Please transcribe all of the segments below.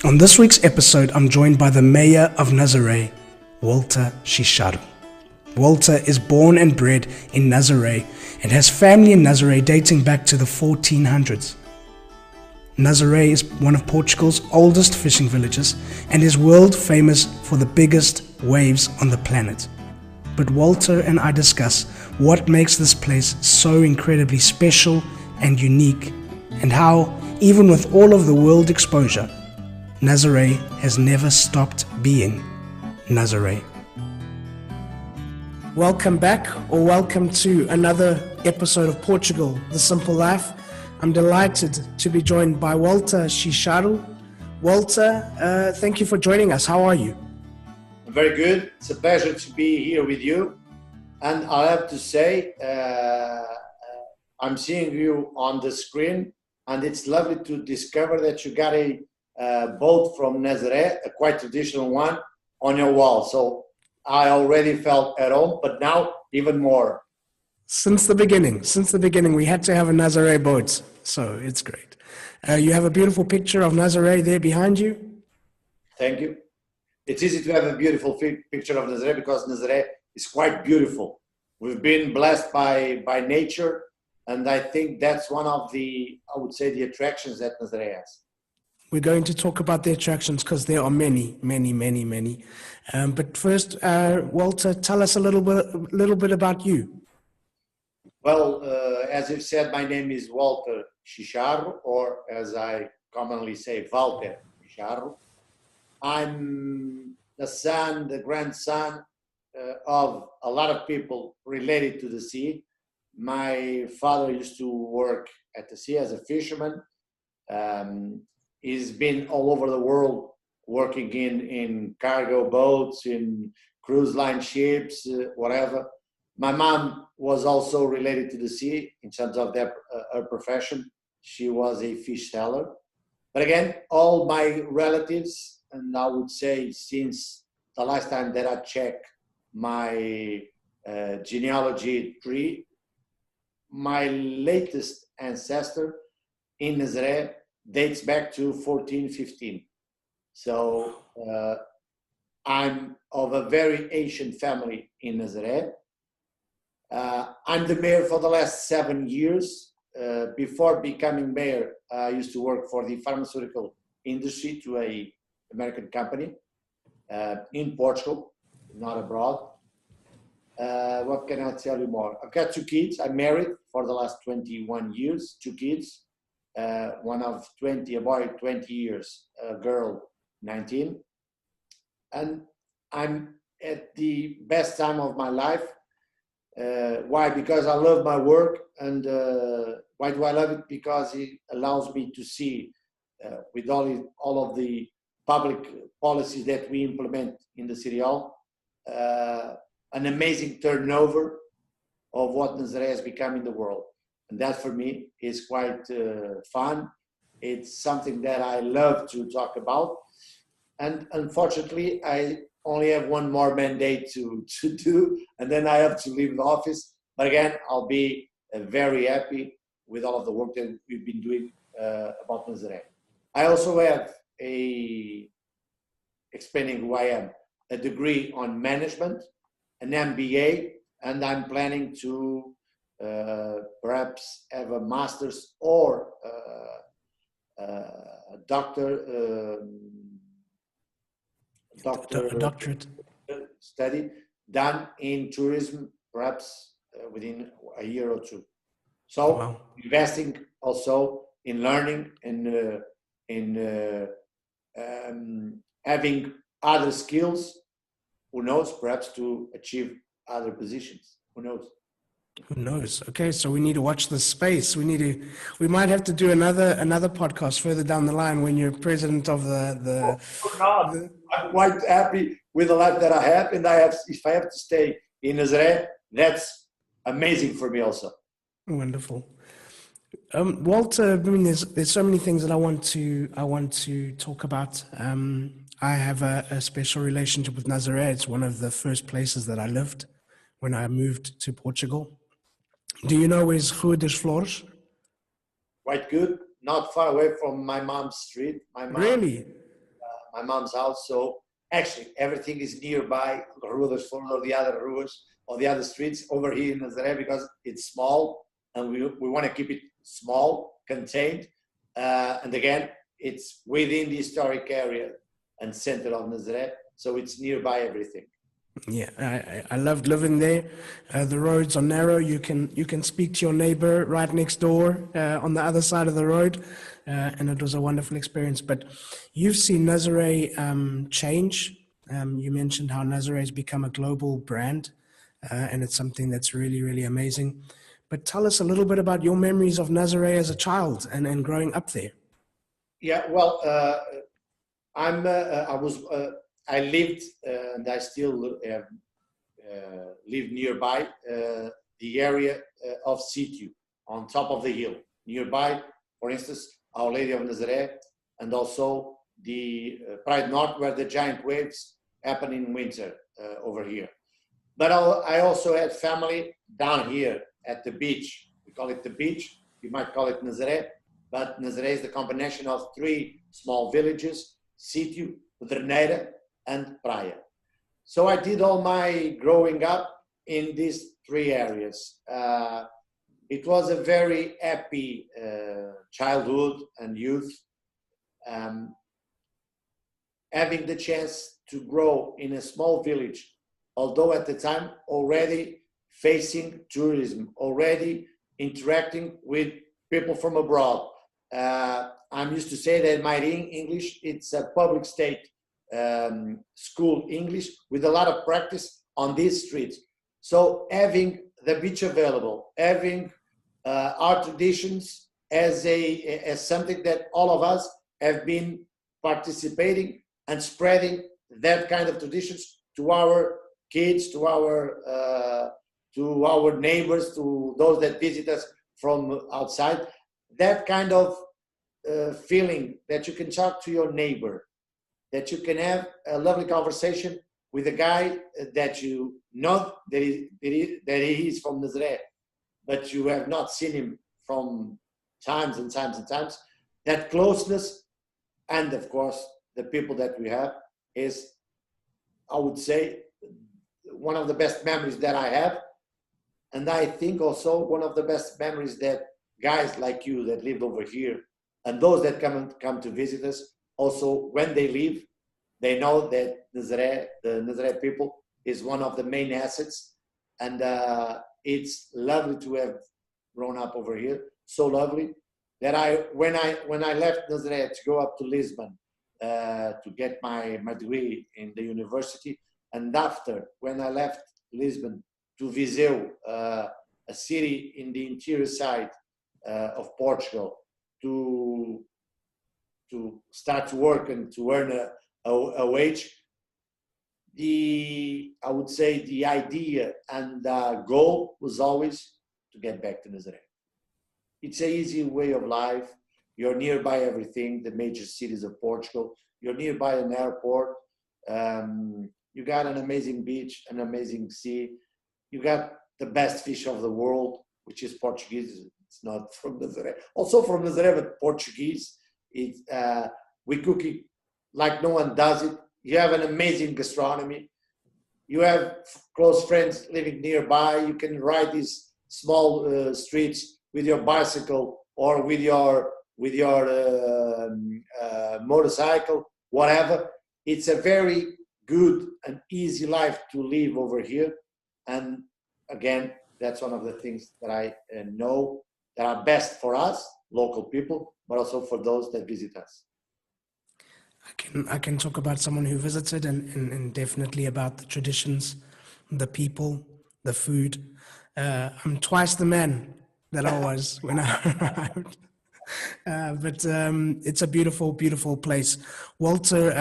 On this week's episode, I'm joined by the Mayor of Nazare, Walter Chicharro. Walter is born and bred in Nazare and has family in Nazare dating back to the 1400s. Nazare is one of Portugal's oldest fishing villages and is world famous for the biggest waves on the planet. But Walter and I discuss what makes this place so incredibly special and unique, and how, even with all of the world exposure, Nazare has never stopped being Nazare. Welcome back, or welcome to another episode of Portugal, The Simple Life. I'm delighted to be joined by Walter Chicharro. Walter, thank you for joining us. How are you? I'm very good. It's a pleasure to be here with you. And I have to say, I'm seeing you on the screen, and it's lovely to discover that you got a boat from Nazare, a quite traditional one, on your wall. So I already felt at home, but now even more. Since the beginning, we had to have a Nazare boat, so it's great. You have a beautiful picture of Nazare there behind you. Thank you. It's easy to have a beautiful picture of Nazare because Nazare is quite beautiful. We've been blessed by nature, and I think that's one of the attractions that Nazare has. We're going to talk about the attractions because there are many. But first, Walter, tell us a little bit about you. Well, as you've said, my name is Walter Chicharro, or as I commonly say, Walter Chicharro. I'm the grandson of a lot of people related to the sea. My father used to work at the sea as a fisherman. He's been all over the world working in cargo boats, in cruise line ships, whatever. My mom was also related to the sea in terms of her profession. She was a fish seller. But again, all my relatives, and I would say since the last time that I checked my genealogy tree, my latest ancestor in Nazare dates back to 1415. So I'm of a very ancient family in Nazare. I'm the mayor for the last 7 years. Before becoming mayor, I used to work for the pharmaceutical industry to an American company in Portugal, not abroad. What can I tell you more? I've got 2 kids. I'm married for the last 21 years, 2 kids. One of 20, a boy 20 years, a girl 19. And I'm at the best time of my life. Why? Because I love my work. And why do I love it? Because it allows me to see with all of the public policies that we implement in the City Hall, an amazing turnover of what Nazare has become in the world. And that for me is quite fun. It's something that I love to talk about. And unfortunately, I only have one more mandate to do, and then I have to leave the office. But again, I'll be very happy with all of the work that we've been doing about Nazare. I also have explaining who I am, a degree on management, an MBA, and I'm planning to perhaps have a master's or a doctorate study done in tourism, perhaps within a year or 2. So wow. Investing also in learning and in having other skills, who knows, perhaps to achieve other positions, who knows. Who knows? Okay, so we need to watch this space. We might have to do another podcast further down the line when you're president of the. I'm quite happy with the life that I have, and if I have to stay in Nazare, that's amazing for me also. Wonderful. Walter, I mean, there's so many things that I want to talk about. I have a special relationship with Nazare. It's one of the first places that I lived when I moved to Portugal. Do you know where's Rua das Flores? Quite good. Not far away from my mom's street. My mom, really? my mom's house. So actually, everything is nearby, Rua dos Flores or the other ruas or the other streets over here in Nazare, because it's small and we want to keep it small, contained. And again, it's within the historic area and center of Nazare, so it's nearby everything. Yeah, I loved living there. The roads are narrow. You can speak to your neighbor right next door on the other side of the road, and it was a wonderful experience. But you've seen Nazare change. You mentioned how Nazare has become a global brand, and it's something that's really, really amazing. But tell us a little bit about your memories of Nazare as a child and growing up there. Yeah, well, I lived and I still live nearby the area of Sítio, on top of the hill. Nearby, for instance, Our Lady of Nazare, and also the Pride North, where the giant waves happen in winter over here. But I also had family down here at the beach. We call it the beach. You might call it Nazare, but Nazare is the combination of three small villages: Sítio, Pedreneira, and Praia. So I did all my growing up in these three areas. It was a very happy childhood and youth. Having the chance to grow in a small village, although at the time already facing tourism, already interacting with people from abroad. I'm used to say that my English, it's a public state school English with a lot of practice on these streets. So having the beach available, having our traditions as something that all of us have been participating and spreading that kind of traditions to our kids, to our neighbors, to those that visit us from outside. That kind of feeling that you can talk to your neighbor, that you can have a lovely conversation with a guy that you know that he is from Nazare, but you have not seen him from times and times and times. That closeness, and of course, the people that we have is, I would say, one of the best memories that I have. And I think also one of the best memories that guys like you that lived over here and those that come to visit us, also when they leave, they know that Nazare, the Nazare people, is one of the main assets. And it's lovely to have grown up over here. So lovely that when I left Nazare to go up to Lisbon to get my degree in the university, and after when I left Lisbon to Viseu, a city in the interior side of Portugal, to start to work and to earn a wage, I would say the idea and the goal was always to get back to Nazare. It's an easy way of life. You're nearby everything, the major cities of Portugal. You're nearby an airport. You got an amazing beach, an amazing sea. You got the best fish of the world, which is Portuguese. It's not from Nazare. Also from Nazare, but Portuguese. We cook it like no one does it. You have an amazing gastronomy. You have close friends living nearby. You can ride these small streets with your bicycle or with your motorcycle, whatever. It's a very good and easy life to live over here. And again, that's one of the things that I know that are best for us, local people, but also for those that visit us. I can talk about someone who visited and definitely about the traditions, the people, the food. I'm twice the man that I was when I arrived. But it's a beautiful, beautiful place. Walter,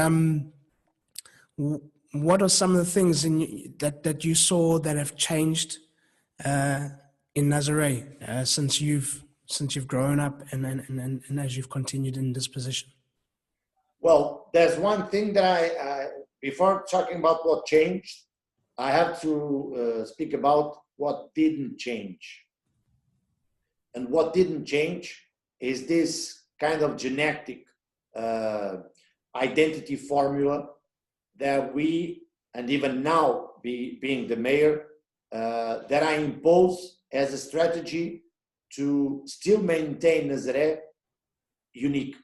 what are some of the things that you saw that have changed in Nazare since you've grown up and as you've continued in this position? Well, there's one thing that before talking about what changed, I have to speak about what didn't change. And what didn't change is this kind of genetic identity formula that we, and even now being the mayor, that I impose as a strategy to still maintain Nazare unique.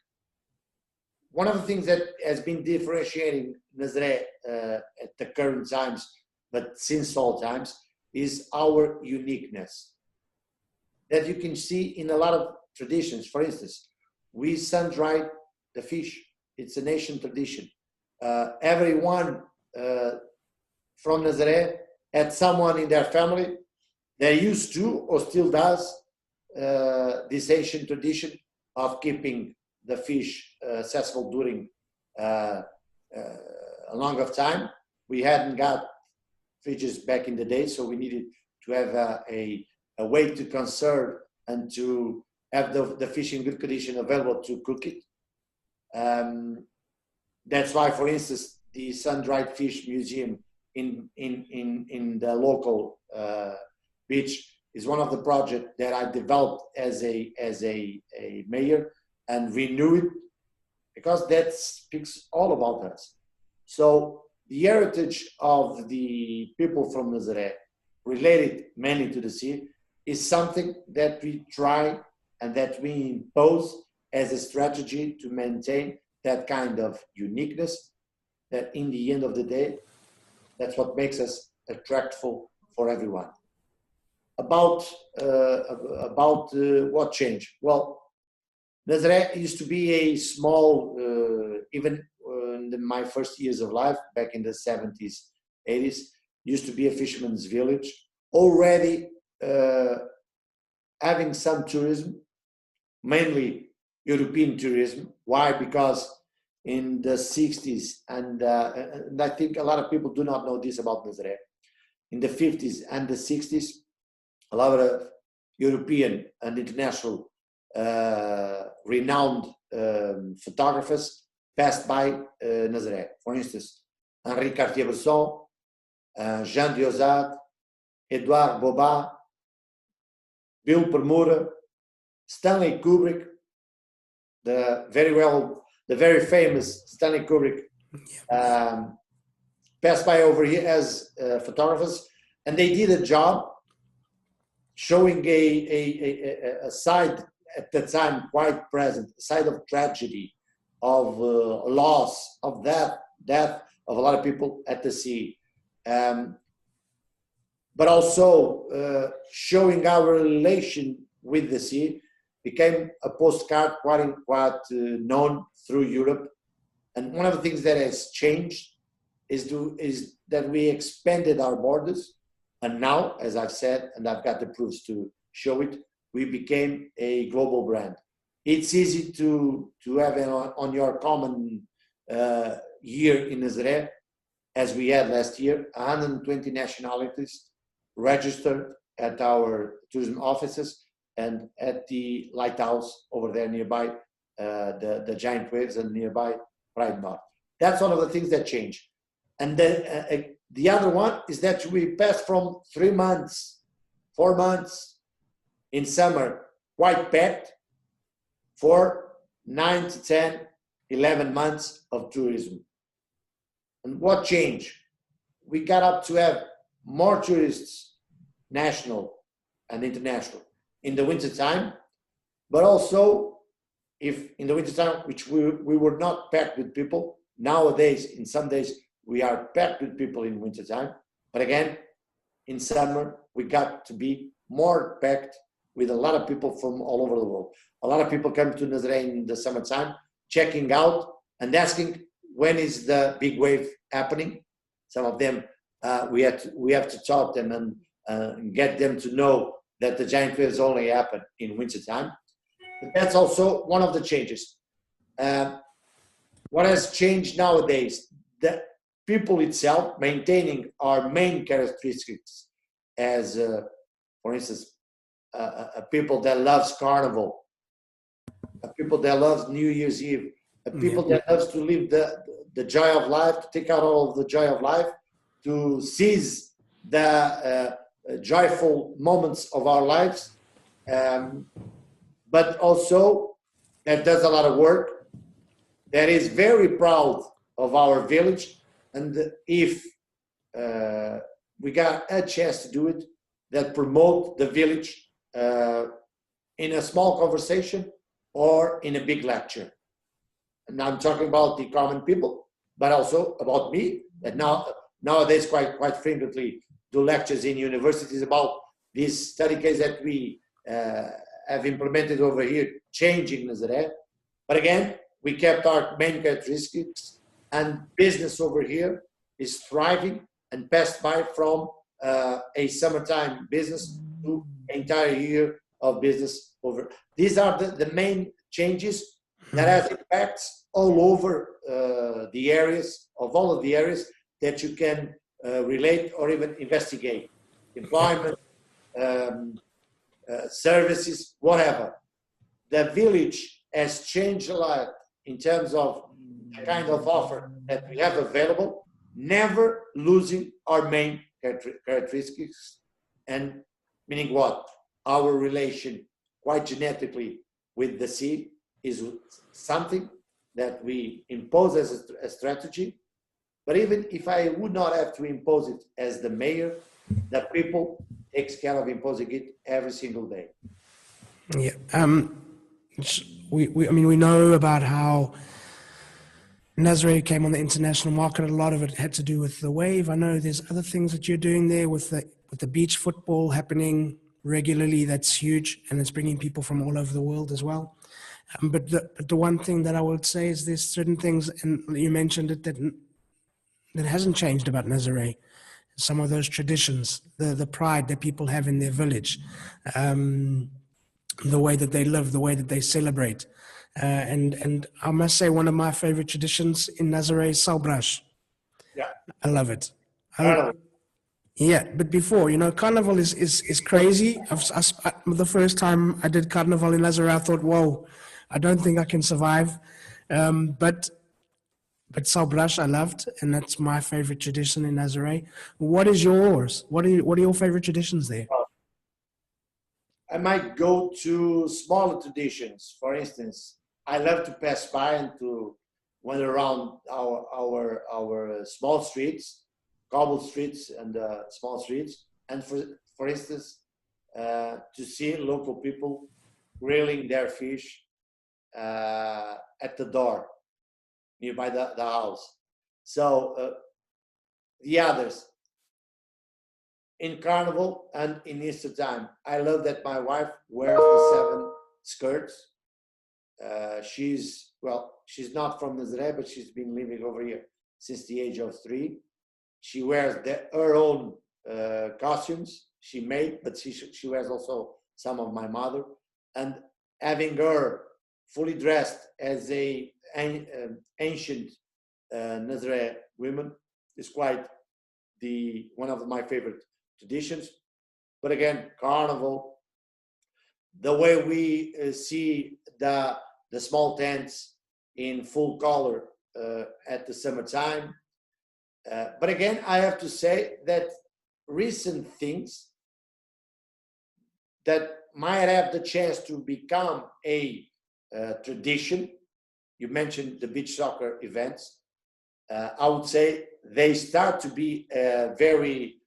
One of the things that has been differentiating Nazare at the current times, but since all times, is our uniqueness. That you can see in a lot of traditions. For instance, we sun-dry the fish. It's a nation tradition. Everyone from Nazare had someone in their family that used to or still does this Asian tradition of keeping the fish accessible during a long of time. We hadn't got fridges back in the day, so we needed to have a way to conserve and to have the fish in good condition available to cook it. That's why, for instance, the sun-dried fish museum in the local beach is one of the projects that I developed as a mayor and renew it, because that speaks all about us. So the heritage of the people from Nazare, related mainly to the sea, is something that we try and that we impose as a strategy to maintain that kind of uniqueness, that in the end of the day, that's what makes us attractive for everyone. About what changed? Well, Nazare used to be a small, even in my first years of life, back in the 70s, 80s, used to be a fisherman's village, already having some tourism, mainly European tourism. Why? Because in the 60s, and I think a lot of people do not know this about Nazare, in the 50s and the 60s, a lot of European and international renowned photographers passed by Nazare. For instance, Henri Cartier-Bresson, Jean Diosat, Edouard Boba, Bill Permuter, Stanley Kubrick, the very famous Stanley Kubrick, passed by over here as photographers, and they did a job showing a side at the time quite present, a side of tragedy, of loss, of death of a lot of people at the sea, but also showing our relation with the sea. Became a postcard quite known through Europe. And one of the things that has changed is that we expanded our borders. And now, as I've said, and I've got the proofs to show it, we became a global brand. It's easy to have on your common year in Nazare, as we had last year, 120 nationalities registered at our tourism offices and at the lighthouse over there nearby, the giant waves and nearby Pride Bar. That's one of the things that changed. And then the other one is that we passed from 3 months, 4 months in summer, quite packed, for 9 to 10, 11 months of tourism. And what changed? We got up to have more tourists, national and international, in the winter time, but also if in the winter time, which we were not packed with people. Nowadays, in some days, we are packed with people in winter time. But again, in summer, we got to be more packed with a lot of people from all over the world. A lot of people come to Nazare in the summertime, checking out and asking, when is the big wave happening? Some of them, we have to talk them and get them to know that the giant waves only happen in winter time. But that's also one of the changes. What has changed nowadays? The people itself maintaining our main characteristics as, for instance, a people that loves Carnival, a people that loves New Year's Eve, a people that loves to live the joy of life, to take out all of the joy of life, to seize the joyful moments of our lives, but also that does a lot of work, that is very proud of our village, and if we got a chance to do it, that promote the village in a small conversation or in a big lecture. And I'm talking about the common people, but also about me, that nowadays quite frequently do lectures in universities about this study case that we have implemented over here, changing Nazare. But again, we kept our main characteristics, and business over here is thriving and passed by from a summertime business to an entire year of business over. These are the main changes that has impacts all over the areas, of all of the areas that you can relate or even investigate. Employment, services, whatever. The village has changed a lot in terms of the kind of offer that we have available, never losing our main characteristics, and meaning what? Our relation quite genetically with the sea is something that we impose as a strategy. But even if I would not have to impose it as the mayor, the people takes care of imposing it every single day. Yeah. We know about how Nazare came on the international market. A lot of it had to do with the wave. I know there's other things that you're doing there with the beach football happening regularly. That's huge, and it's bringing people from all over the world as well. But the one thing that I would say is there's certain things, and you mentioned it, that hasn't changed about Nazare. Some of those traditions, the pride that people have in their village, the way that they live, the way that they celebrate. And I must say, one of my favorite traditions in Nazare is Salbrash. Yeah. I love it. Carnival. Yeah, but before, Carnival is crazy. The first time I did Carnival in Nazare, I thought, whoa, I don't think I can survive. But Salbrash I loved, and that's my favorite tradition in Nazare. What is yours? What are your favorite traditions there? I might go to smaller traditions. For instance, I love to pass by and to wander around our small streets, cobbled streets and small streets, and for instance, to see local people grilling their fish at the door nearby the house. So the others, in Carnival and in Easter time, I love that my wife wears the 7 skirts. She's not from Nazare, but she's been living over here since the age of 3. She wears her own costumes she made, but she wears also some of my mother. And having her fully dressed as a ancient Nazare woman is quite one of my favorite traditions. But again, Carnival, the way we see the small tents in full color at the summertime. But again, I have to say that recent things that might have the chance to become a tradition, you mentioned the beach soccer events, I would say they start to be a very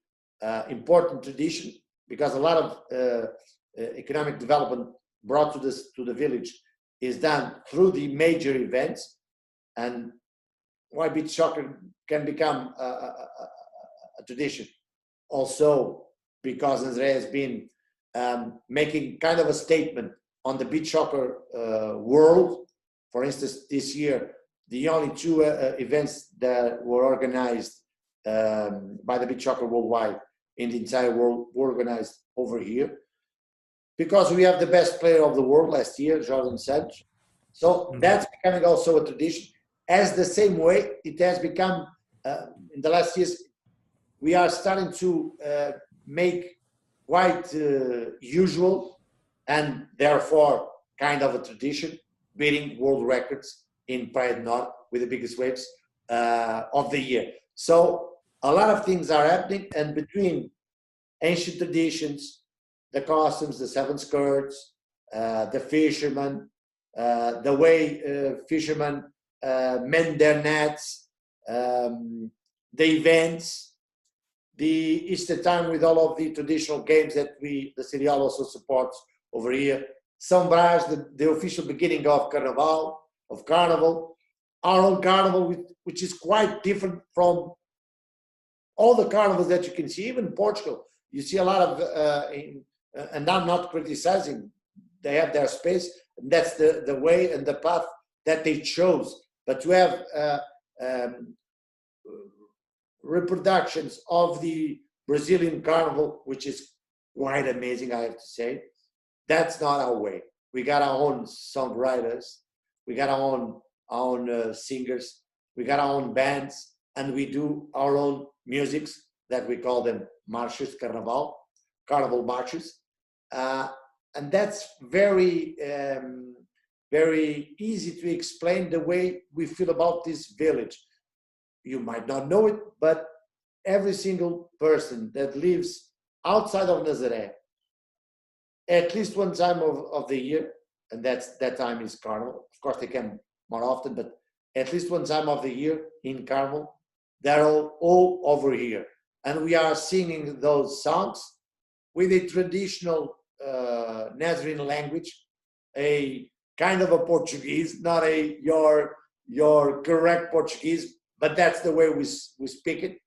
important tradition, because a lot of economic development brought to the village is done through the major events, and why beach soccer can become a tradition. Also, because Nazare has been making kind of a statement on the beach soccer world. For instance, this year, the only 2 events that were organized by the beach soccer worldwide in the entire world were organized over here, because we have the best player of the world last year, Jordan Santos. So that's becoming also a tradition. As the same way it has become in the last years, we are starting to make quite usual and therefore kind of a tradition, beating world records in Praia Norte with the biggest waves of the year. So a lot of things are happening, and between ancient traditions, the costumes, the 7 skirts, the fishermen, the way fishermen mend their nets, the events, the Easter time with all of the traditional games that the City Hall also supports over here. São Brás, the official beginning of Carnival, our own Carnival, which is quite different from all the carnivals that you can see, even in Portugal. You see a lot of, and I'm not criticizing, they have their space, and that's the way and the path that they chose. But to have reproductions of the Brazilian carnival, which is quite amazing, I have to say, that's not our way. We got our own songwriters, we got our own singers, we got our own bands, and we do our own musics that we call them marches, carnival marches. And that's very, very easy to explain the way we feel about this village. You might not know it, but every single person that lives outside of Nazare, at least one time of the year, and that time is Carnival. Of course, they come more often, but at least one time of the year in Carnival, they're all over here. And we are singing those songs with a traditional Nazarene language, a kind of a Portuguese, not your correct Portuguese, but that's the way we speak it.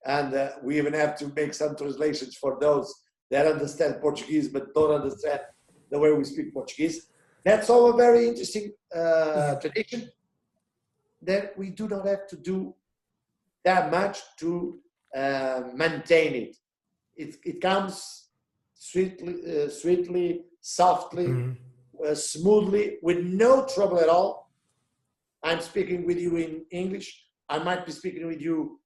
And we even have to make some translations for those that understand Portuguese but don't understand the way we speak Portuguese. That's all a very interesting tradition that we do not have to do that much to maintain it. It comes sweetly, softly, smoothly, with no trouble at all. I'm speaking with you in English. I might be speaking with you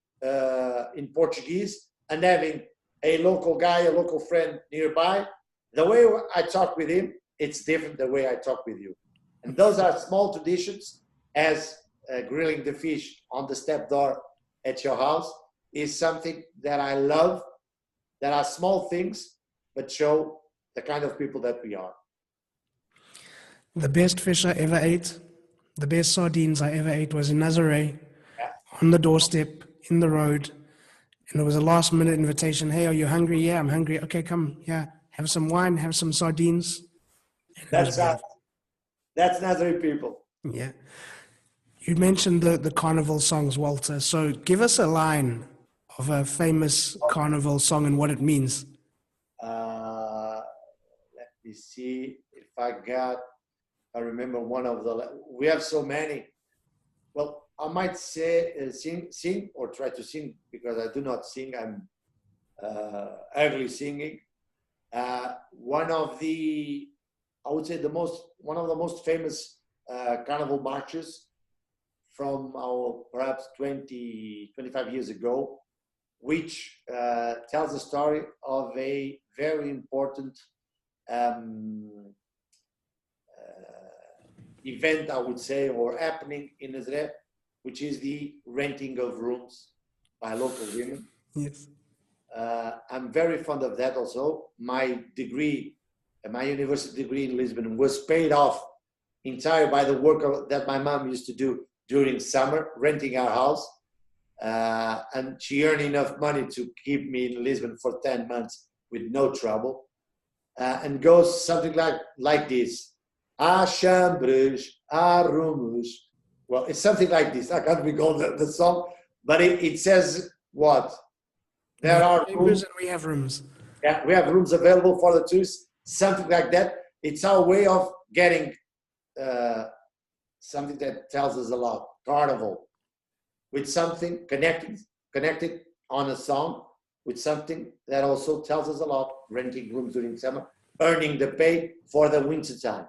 in Portuguese, and having a local guy, a local friend nearby. The way I talk with him, it's different the way I talk with you. And those are small traditions, as grilling the fish on the step door at your house is something that I love. There are small things, but show the kind of people that we are. The best fish I ever ate, the best sardines I ever ate was in Nazare, on the doorstep, in the road. And it was a last minute invitation. Hey, are you hungry? Yeah, I'm hungry. Okay, come. Yeah, have some wine, have some sardines. That's Nazare people. Yeah. You mentioned the carnival songs, Walter. So give us a line of a famous carnival song and what it means. Let me see if I remember one of we have so many. Well, I might say sing or try to sing, because I do not sing. I'm ugly singing. One of the most famous carnival marches from our perhaps 25 years ago, which tells the story of a very important event, I would say, or happening in Nazare, which is the renting of rooms by local women. Yes. I'm very fond of that also. My degree, my university degree in Lisbon was paid off entirely by the work that my mom used to do during summer, renting our house. And she earned enough money to keep me in Lisbon for 10 months with no trouble. And goes something like this. Há chambres, há rumos. Well, it's something like this. I can't recall the song, but it says what? There are rooms. And we have rooms. Yeah, we have rooms available for the tourists, something like that. It's our way of getting something that tells us a lot. Carnival, with something connected on a song, with something that also tells us a lot. Renting rooms during summer, earning the pay for the winter time.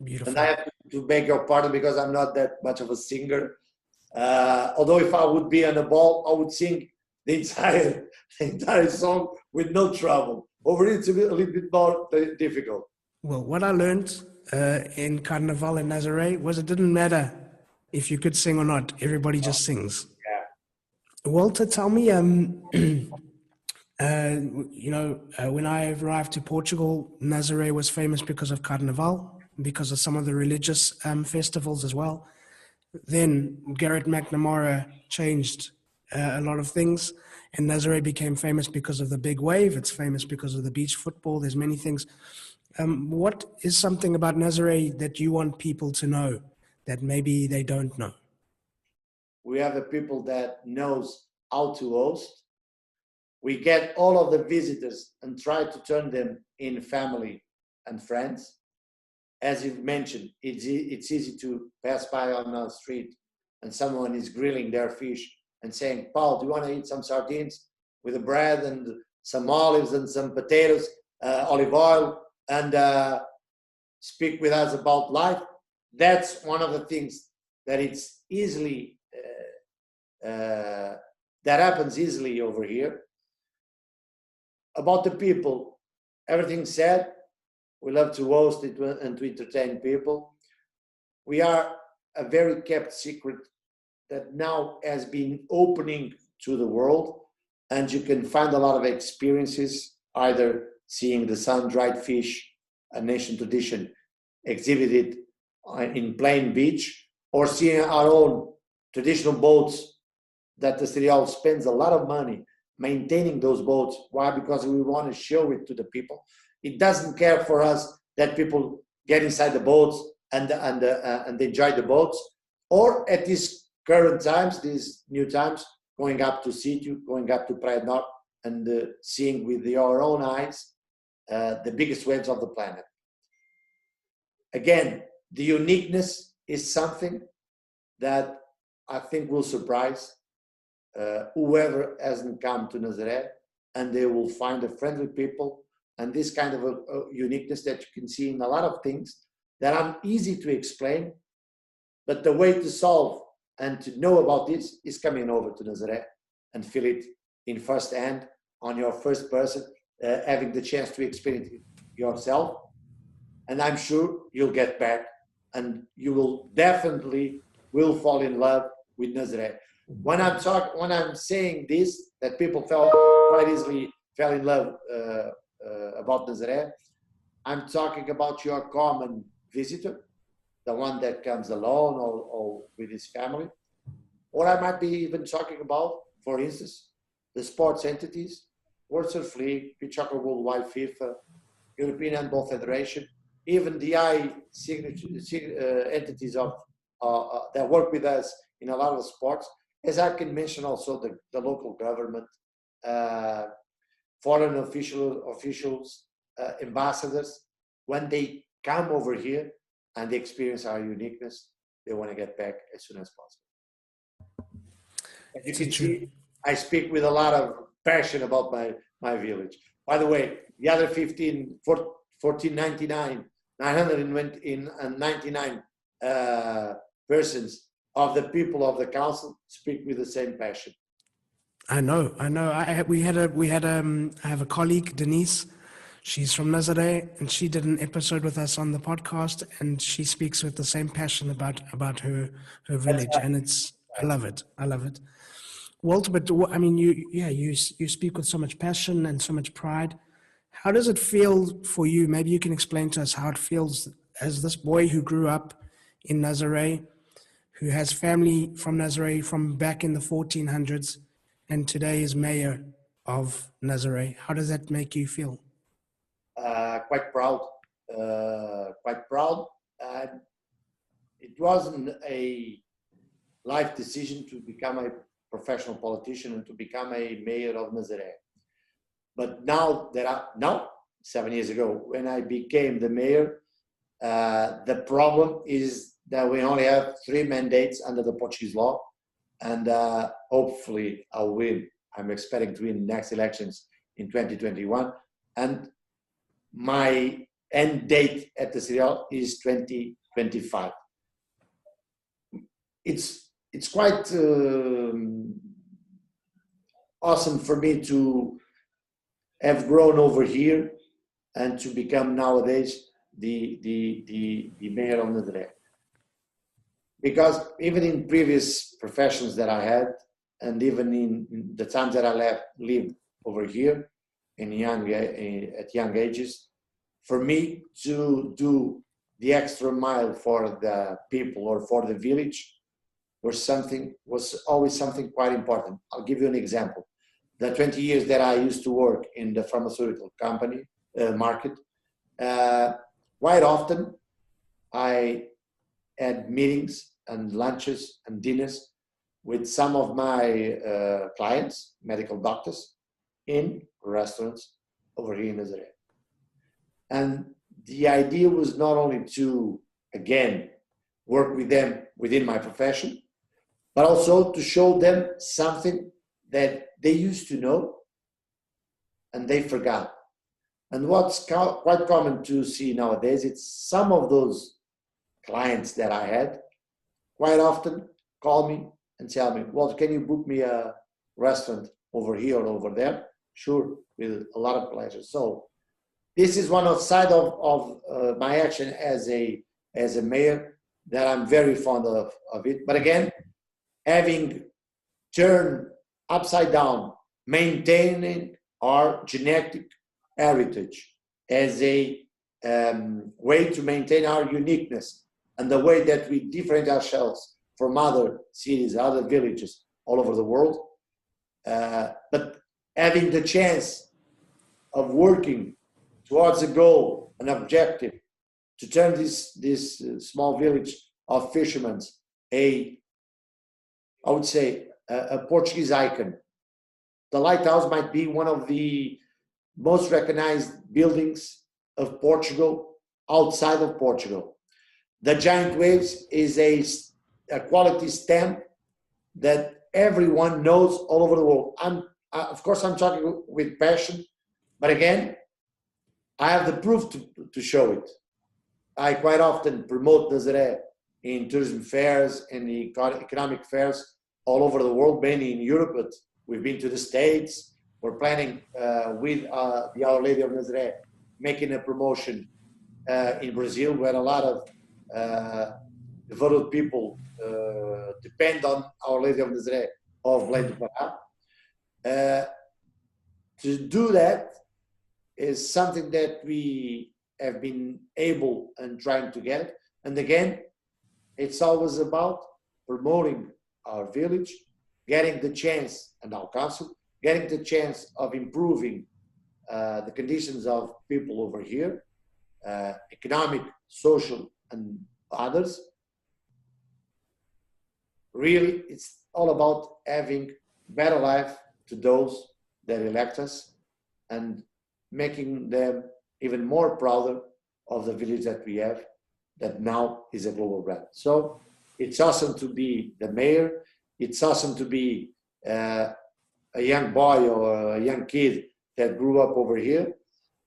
Beautiful. And I have to beg your pardon because I'm not that much of a singer. Although if I would be on a ball, I would sing the entire song with no trouble. Over here, it's a little bit more difficult. Well, what I learned in Carnival in Nazare was it didn't matter if you could sing or not. Everybody just sings. Yeah. Walter, tell me, when I arrived to Portugal, Nazare was famous because of Carnival, because of some of the religious festivals as well. Then Garrett McNamara changed a lot of things, and Nazare became famous because of the big wave. It's famous because of the beach football. There's many things. What is something about Nazare that you want people to know that maybe they don't know? We have the people that knows how to host. We get all of the visitors and try to turn them in family and friends. As you've mentioned, it's easy to pass by on the street and someone is grilling their fish and saying, Paul, do you want to eat some sardines with a bread and some olives and some potatoes, olive oil, and speak with us about life? That's one of the things that it's easily, that happens easily over here. About the people, everything said. We love to host it and to entertain people. We are a very kept secret that now has been opening to the world, and you can find a lot of experiences, either seeing the sun-dried fish, a nation tradition, exhibited in plain beach, or seeing our own traditional boats that the Serial spends a lot of money maintaining those boats. Why? Because we want to show it to the people. It doesn't care for us that people get inside the boats and enjoy the boats, or at these current times, these new times, going up to Sítio, going up to Praia Norte, and seeing with your own eyes the biggest waves of the planet. Again, the uniqueness is something that I think will surprise whoever hasn't come to Nazare, and they will find a friendly people and this kind of a uniqueness that you can see in a lot of things that are easy to explain, but the way to solve and to know about this is coming over to Nazare and feel it in first hand, on your first person, having the chance to experience it yourself. And I'm sure you'll get back and you will definitely will fall in love with Nazare. When I'm saying this, that people quite easily fell in love about Nazare, I'm talking about your common visitor, the one that comes alone or with his family. Or I might be even talking about, for instance, the sports entities, World Surf League, Chicharro Worldwide, FIFA, European Handball Federation, even the entities of that work with us in a lot of sports, as I can mention also the local government, foreign officials, ambassadors. When they come over here and they experience our uniqueness, they want to get back as soon as possible. As you can see, I speak with a lot of passion about my village. By the way, the other 999 persons of the people of the council speak with the same passion. I know. I have a colleague, Denise. She's from Nazare, and she did an episode with us on the podcast, and she speaks with the same passion about her village, right. And I love it. Walter, but I mean, you speak with so much passion and so much pride. How does it feel for you? Maybe you can explain to us how it feels as this boy who grew up in Nazare, who has family from Nazare from back in the 1400s, and today is mayor of Nazare. How does that make you feel? Quite proud. It wasn't a life decision to become a professional politician and to become a mayor of Nazare. But now 7 years ago, when I became the mayor, the problem is that we only have 3 mandates under the Portuguese law, and hopefully I'll win. I'm expecting to win next elections in 2021, and my end date at the Serial is 2025. It's quite awesome for me to have grown over here and to become nowadays the mayor of Nazare. Because even in previous professions that I had, and even in the times that I lived over here at young ages, for me to do the extra mile for the people or for the village was always something quite important. I'll give you an example. The 20 years that I used to work in the pharmaceutical company market, quite often I had meetings and lunches and dinners with some of my clients, medical doctors, in restaurants over here in Nazare. And the idea was not only to, again, work with them within my profession, but also to show them something that they used to know and they forgot. And what's quite common to see nowadays, it's some of those clients that I had quite often call me and tell me, well, can you book me a restaurant over here or over there? Sure, with a lot of pleasure. So this is one side of my action as a mayor that I'm very fond of it. But again, having turned upside down, maintaining our genetic heritage as a way to maintain our uniqueness and the way that we differentiate ourselves from other cities, other villages all over the world. But having the chance of working towards a goal, an objective, to turn this small village of fishermen I would say, a Portuguese icon. The lighthouse might be one of the most recognized buildings of Portugal outside of Portugal. The giant waves is a quality stamp that everyone knows all over the world. Of course, I'm talking with passion, but again, I have the proof to show it. I quite often promote Nazare in tourism fairs and economic fairs all over the world, mainly in Europe, but we've been to the States. We're planning with the Our Lady of Nazare making a promotion in Brazil, where a lot of devoted people depend on Our Lady of Nazare of Belém do Pará. To do that is something that we have been able and trying to get. And again, it's always about promoting our village, getting the chance, and our council, getting the chance of improving the conditions of people over here, economic, social, and others. Really, it's all about having better life to those that elect us and making them even more prouder of the village that we have, that now is a global brand. So it's awesome to be the mayor. It's awesome to be a young boy or a young kid that grew up over here,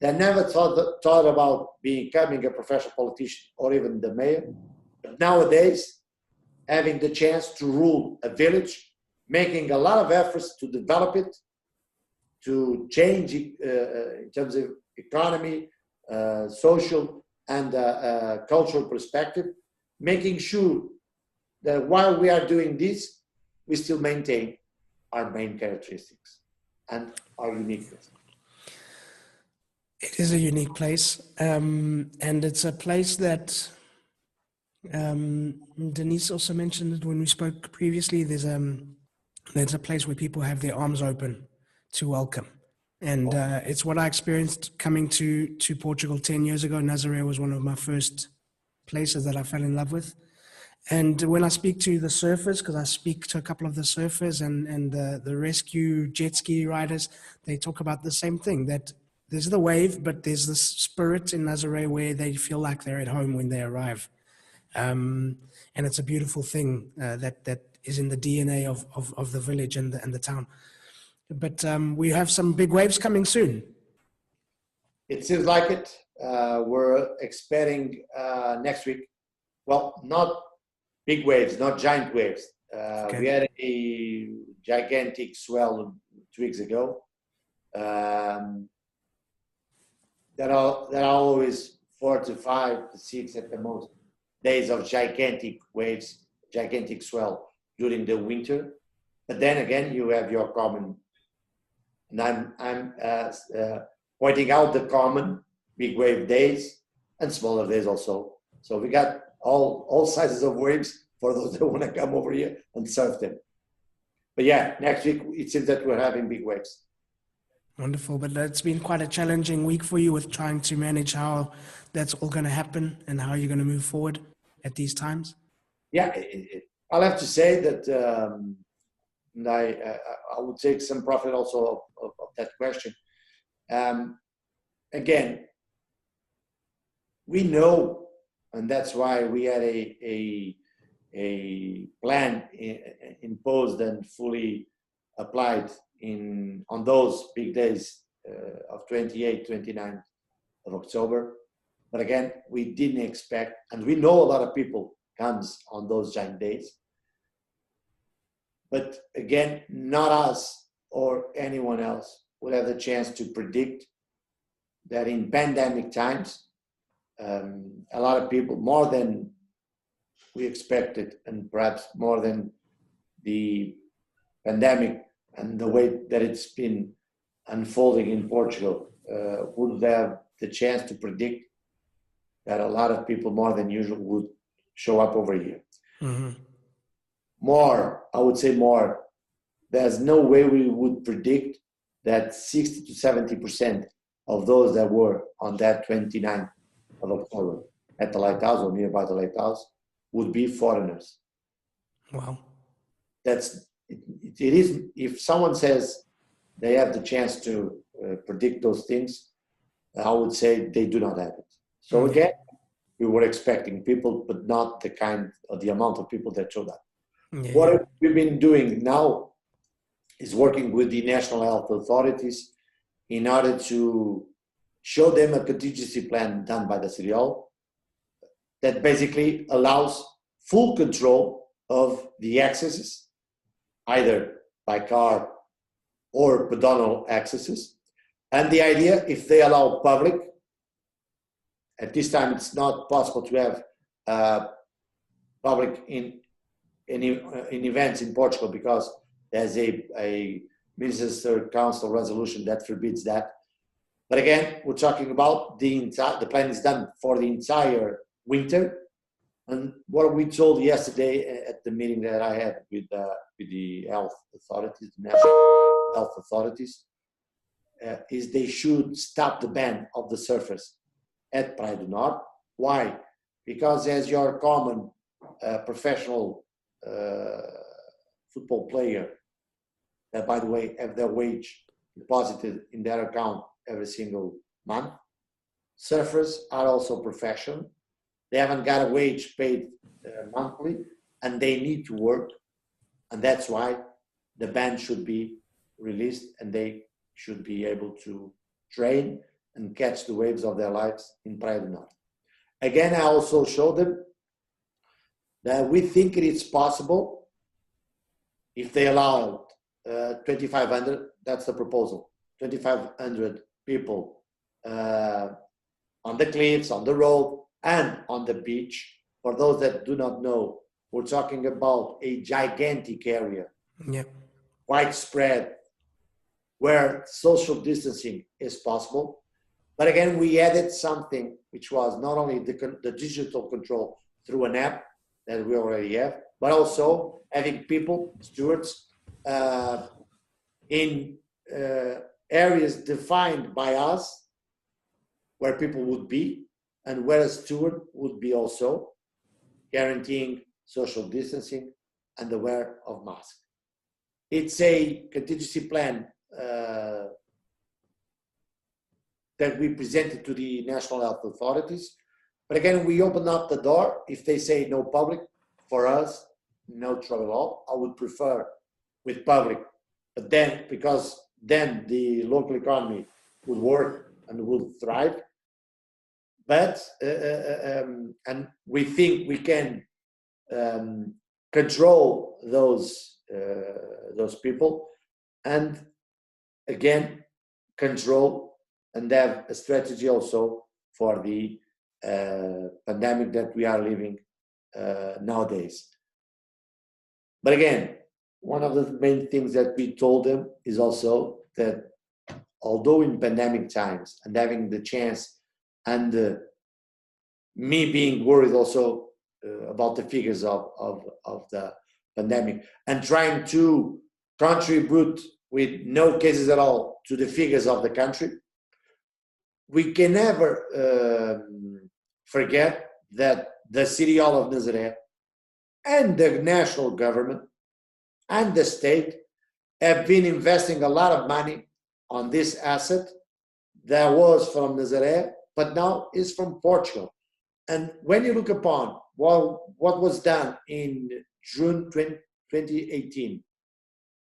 that never thought about becoming a professional politician or even the mayor. But nowadays, having the chance to rule a village, making a lot of efforts to develop it, to change it in terms of economy, social, and cultural perspective, making sure that while we are doing this, we still maintain our main characteristics and our uniqueness. It is a unique place, and it's a place that Denise also mentioned it when we spoke previously. There's a place where people have their arms open to welcome. And it's what I experienced coming to Portugal 10 years ago. Nazare was one of my first places that I fell in love with. And when I speak to the surfers, because I speak to a couple of the surfers and the rescue jet ski riders, they talk about the same thing, that there's the wave, but there's this spirit in Nazare where they feel like they're at home when they arrive. And it's a beautiful thing that is in the DNA of the village and the town. But we have some big waves coming soon. It seems like it. We're expecting next week. Well, not big waves, not giant waves. Okay. We had a gigantic swell 2 weeks ago. There are always 4 to 5 to 6 at the most days of gigantic waves, gigantic swell during the winter. But then again, you have your common. And I'm pointing out the common big wave days and smaller days also. So we got all sizes of waves for those that want to come over here and serve them. But yeah, next week it seems that we're having big waves. Wonderful, but that's been quite a challenging week for you with trying to manage how that's all going to happen and how you're going to move forward at these times. Yeah, I'll have to say that and I would take some profit also of that question. Again, we know, and that's why we had a plan imposed and fully applied on those big days of 28, 29 of October. But again, we didn't expect, and we know a lot of people comes on those giant days. But again, not us or anyone else would have the chance to predict that in pandemic times, a lot of people, more than we expected, and perhaps more than the pandemic and the way that it's been unfolding in Portugal, would have the chance to predict that a lot of people, more than usual, would show up over here. Mm-hmm. More, I would say more. There's no way we would predict that 60 to 70% of those that were on that 29th of October at the lighthouse or nearby the lighthouse would be foreigners. Wow. It is, if someone says they have the chance to predict those things, I would say they do not have it. So again, we were expecting people, but not the kind of the amount of people that showed up. Yeah. What we've been doing now is working with the national health authorities in order to show them a contingency plan done by the City Hall that basically allows full control of the accesses, either by car or pedonal accesses. And the idea, if they allow public, at this time it's not possible to have public in events in Portugal because there's a Minister Council resolution that forbids that. But again, we're talking about the plan is done for the entire winter. And what we told yesterday at the meeting that I had with the health authorities, the national health authorities, is they should stop the ban of the surfers at Praia do Norte. Why? Because as your common professional football player, that by the way have their wage deposited in their account every single month, surfers are also professional. They haven't got a wage paid monthly, and they need to work, and that's why the ban should be released, and they should be able to train and catch the waves of their lives in Praia do Norte. Again, I also showed them that we think it is possible if they allow 2,500, that's the proposal, 2,500 people on the cliffs, on the road, and on the beach. For those that do not know, we're talking about a gigantic area, widespread, where social distancing is possible. But again, we added something which was not only the digital control through an app that we already have, but also having people, stewards, in areas defined by us, where people would be, and where a steward would be also, guaranteeing social distancing and the wear of masks. It's a contingency plan that we presented to the national health authorities. But again, we open up the door. If they say no public, for us, no trouble at all. I would prefer with public, but then, because then the local economy would work and would thrive. But, and we think we can control those people, and again, control and have a strategy also for the pandemic that we are living nowadays. But again, one of the main things that we told them is also that although in pandemic times and having the chance and me being worried also about the figures of the pandemic and trying to contribute with no cases at all to the figures of the country, we can never forget that the City Hall of Nazare and the national government and the state have been investing a lot of money on this asset that was from Nazare, but now is from Portugal. And when you look upon what was done in June 2018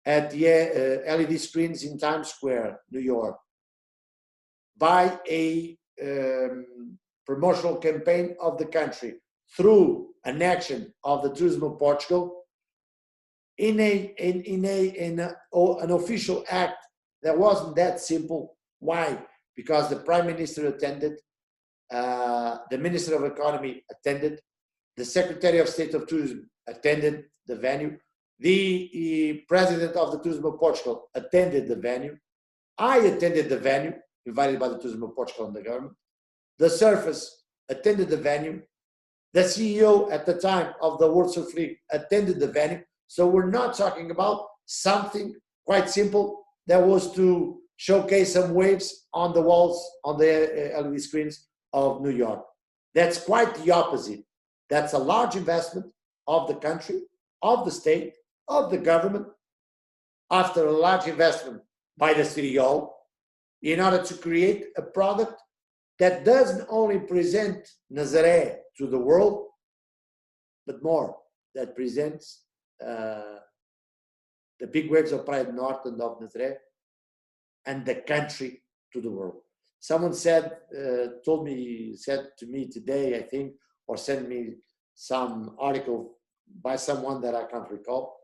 at the LED screens in Times Square, New York, by a promotional campaign of the country through an action of the Tourism of Portugal, in an official act that wasn't that simple. Why? Because the Prime Minister attended, the Minister of Economy attended, the Secretary of State of Tourism attended the venue, the President of the Tourism of Portugal attended the venue, I attended the venue, invited by the Tourism of Portugal and the government, the Surface attended the venue, the CEO at the time of the World Surf League attended the venue. So we're not talking about something quite simple that was to showcase some waves on the walls, on the LED screens of New York. That's quite the opposite. That's a large investment of the country, of the state, of the government, after a large investment by the City Hall, in order to create a product that doesn't only present Nazare to the world, but more, that presents the big waves of Pride North and of Nazare and the country to the world. Someone said to me today, I think, or sent me some article by someone that I can't recall,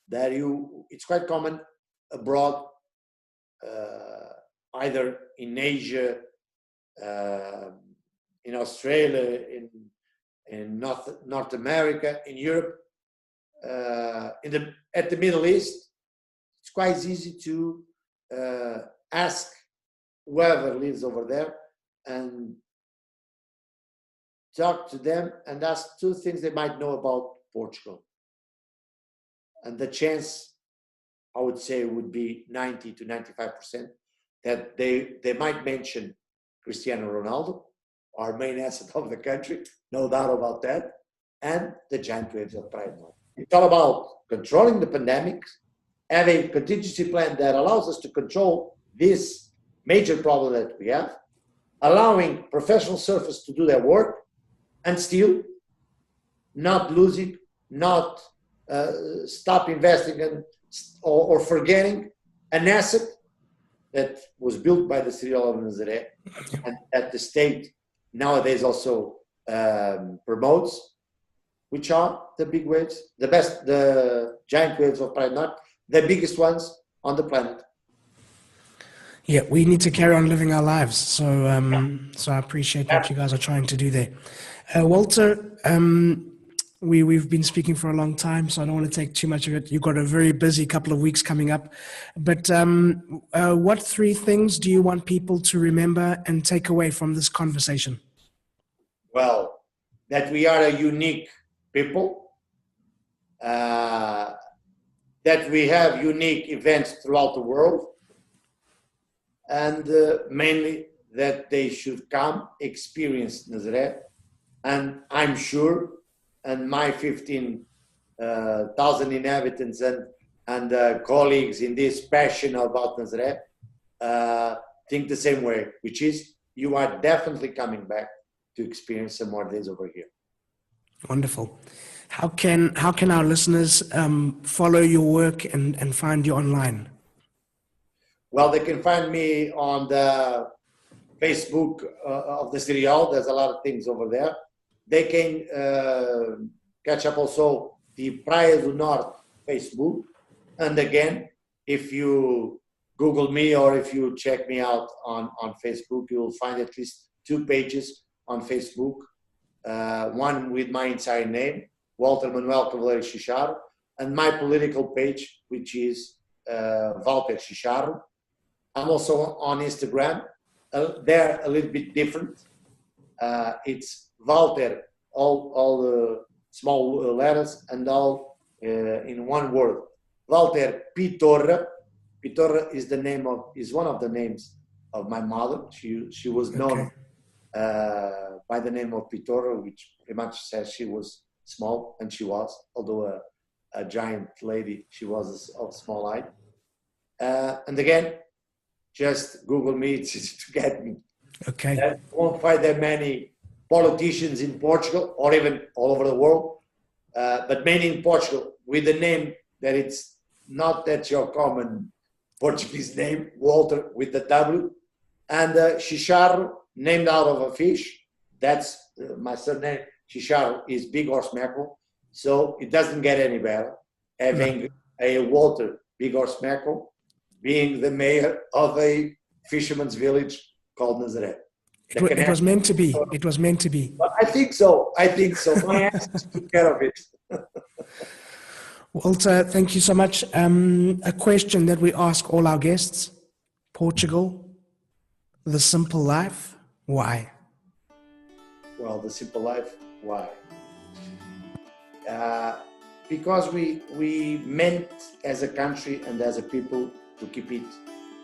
that it's quite common abroad, either in Asia, in Australia, in North America, in Europe, at the Middle East. It's quite easy to ask whoever lives over there and talk to them and ask two things they might know about Portugal. And the chance, I would say, would be 90 to 95% that they might mention Cristiano Ronaldo, our main asset of the country, no doubt about that, and the giant waves of Pride North. It's all about controlling the pandemic, having a contingency plan that allows us to control this major problem that we have, allowing professional surfers to do their work, and still not losing, not stop investing in, or forgetting an asset that was built by the City of Nazare and that the state nowadays also promotes, which are the big waves, the giant waves of Pride North, the biggest ones on the planet. Yeah, we need to carry on living our lives. So I appreciate what you guys are trying to do there. Walter, we've been speaking for a long time, so I don't want to take too much of it. You've got a very busy couple of weeks coming up. But what three things do you want people to remember and take away from this conversation? Well, that we are a unique people, that we have unique events throughout the world, and mainly that they should come experience Nazare. And I'm sure, and my 15,000 inhabitants and colleagues in this passion about Nazare think the same way, which is you are definitely coming back to experience some more days over here. Wonderful. How can our listeners follow your work and find you online? Well, they can find me on the Facebook of the City Hall. There's a lot of things over there. They can catch up also the Praia do Norte Facebook. And again, if you Google me or if you check me out on Facebook, you'll find at least 2 pages on Facebook. One with my entire name, Walter Manuel Cavaleiro Chicharro, and my political page, which is Walter Chicharro. I'm also on Instagram. They're a little bit different. It's Walter all the small letters and all in one word. Walter Pitorra. Pitorra is one of the names of my mother. She was known by the name of Pitorra, which pretty much says she was small, and she was, although a giant lady, she was of small height. And again, just Google me, it's easy to get me. Okay. You won't find that many politicians in Portugal or even all over the world, but mainly in Portugal with the name that it's not that your common Portuguese name, Walter with the W, and Chicharro, named out of a fish. That's my surname. Chicharro is big horse mackerel, so it doesn't get any better. Having a Walter big horse mackerel, being the mayor of a fisherman's village called Nazare. It was meant to be. It was meant to be. I think so. My ancestors took care of it. Walter, thank you so much. A question that we ask all our guests: Portugal, the simple life. Why? Well, the simple life. Why? Because we meant as a country and as a people to keep it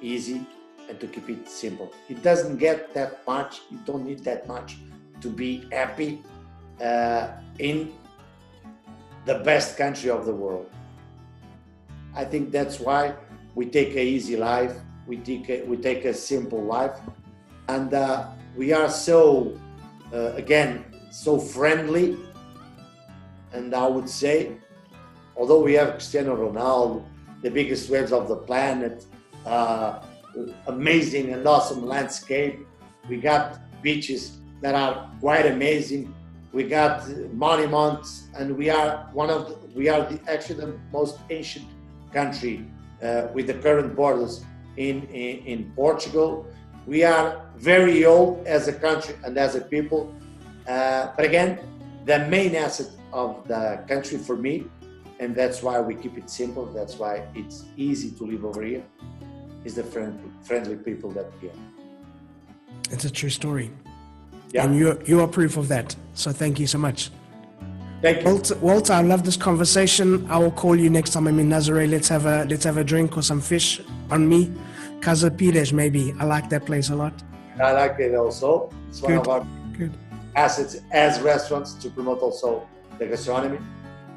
easy and to keep it simple. It doesn't get that much. You don't need that much to be happy in the best country of the world. I think that's why we take an easy life. We take a simple life, and we are so again so friendly. And I would say, although we have Cristiano Ronaldo, the biggest waves of the planet, amazing and awesome landscape. We got beaches that are quite amazing. We got monuments, and we are actually the most ancient country with the current borders in Portugal. We are very old as a country and as a people. But again, the main asset of the country for me, and that's why we keep it simple, that's why it's easy to live over here, is the friendly people that we have. It's a true story. Yeah. And you are proof of that. So thank you so much. Thank you. Walter, I love this conversation. I will call you next time I'm in Nazare. Let's have a drink or some fish on me. Casa Pires, maybe. I like that place a lot. I like it also. It's one of our assets as restaurants to promote also the gastronomy.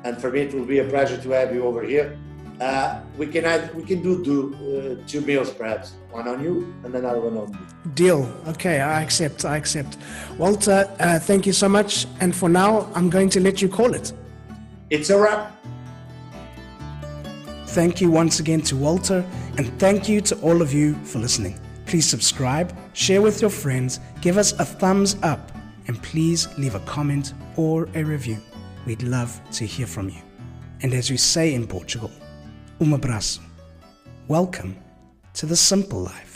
And for me, it will be a pleasure to have you over here. We can do 2 meals perhaps, one on you and another one on me. Deal. Okay, I accept. Walter, thank you so much. And for now, I'm going to let you call it. It's a wrap. Thank you once again to Walter, and thank you to all of you for listening. Please subscribe, share with your friends, give us a thumbs up, and please leave a comment or a review. We'd love to hear from you. And as we say in Portugal, um abraço. Welcome to the simple life.